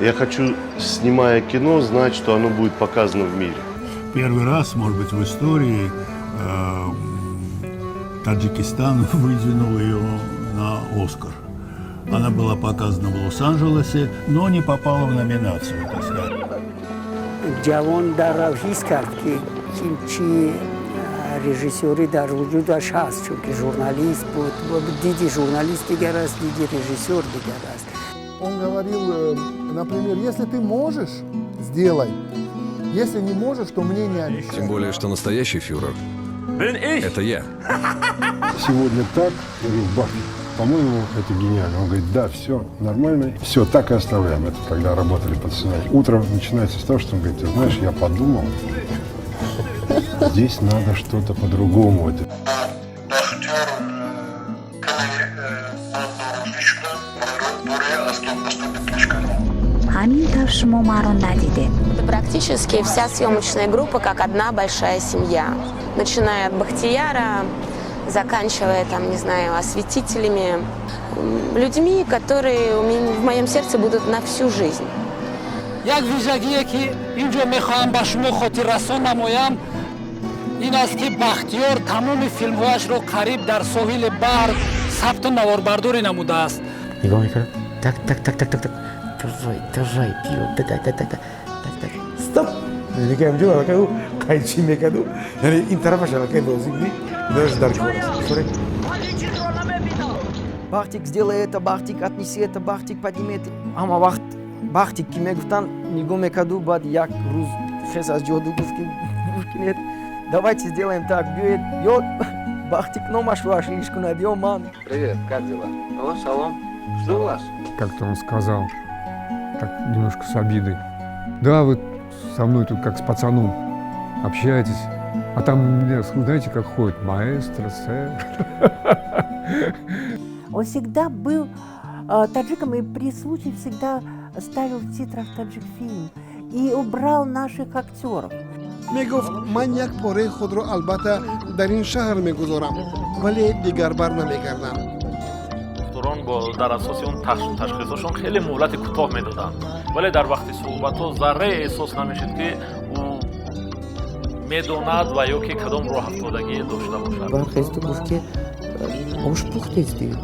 Я хочу, снимая кино, знать, что оно будет показано в мире. Первый раз, может быть, в истории Таджикистан выдвинул ее на «Оскар». Она была показана в Лос-Анджелесе, но не попала в номинацию, так сказать. جوان در حس کرد که چی رژیسوری در وجودش هست، چون که ژورنالیست بود و دیدی ژورنالیست دیگر است، دیدی رژیسور دیگر است. Он говорил, например, если ты можешь, сделай. Если не можешь, то мне не обещай. Тем более, что настоящий фюрер – это я. Сегодня так, я говорю, Бахтин, по-моему, это гениально. Он говорит, да, все нормально, все, так и оставляем. Это когда работали под сценарием. Утро начинается с того, что он говорит, ты знаешь, я подумал, здесь надо что-то по-другому. Это практически вся съемочная группа, как одна большая семья. Начиная от Бахтияра, заканчивая, там, не знаю, осветителями, людьми, которые в моем сердце будут на всю жизнь. یک ویژگیه که اینجا میخوام با شما خاطر رسان نمایم این است که بختیار تمام فیلمهایش را قریب در ساحل بحر ثبت نواربرداری نموده است. نگاه میکنم تک تک تک تک تک تک ترای پیو تک تک تک تک تک استوب دیگه همجوری که او قایچی میکردو یعنی این طرفش الان بازی می داشت در جوره Бахтик, сделай это, Бахтик, отнеси это, Бахтик, подними это. Ама вақт Бахтик ки мегуфтан нигоҳ мекарду баъд як рӯз хес аз ҷоду гуфт ки нет, давайте сделаем так, биёед ё Бахтик номаш вашлиш кунад, ё ман. Привет, как дела? О, салом, жду вас. Как-то он сказал, так немножко с обидой. Да, вы со мной тут как с пацаном общаетесь, а там у меня, знаете, как ходит, маэстро, сэр. Он всегда был таджиком и при случае всегда ставил в титрах таджикфильм и убрал наших актеров. میگفت من یک پاره خود رو البته در این شهر میگذارم ولی دیگر بر نمیگردم. دکتران با در اساس اون تشخیصشون خیلی مهلت کوتاه میدادن ولی در وقت صحبت ذره احساس نمیشد که او میدوند و یا که کدام راه افتادگی داشته باشد. برخیست و گفت که آش پختید دیگه.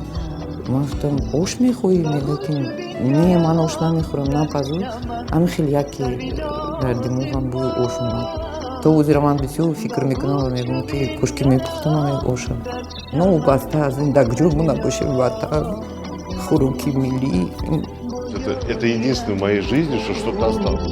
من گفتم آش میخوریم لیکن نه من آش نمیخورم نپذیر. همین خیلی یکی در دماغم بوی آش اومد. تو وزیر من بسیار فکر میکنم و میگم که کاش که میپختم آشم. Ну, баста, зиндагджур набоше вата, хуруки мили. Это единственное в моей жизни, что что-то осталось.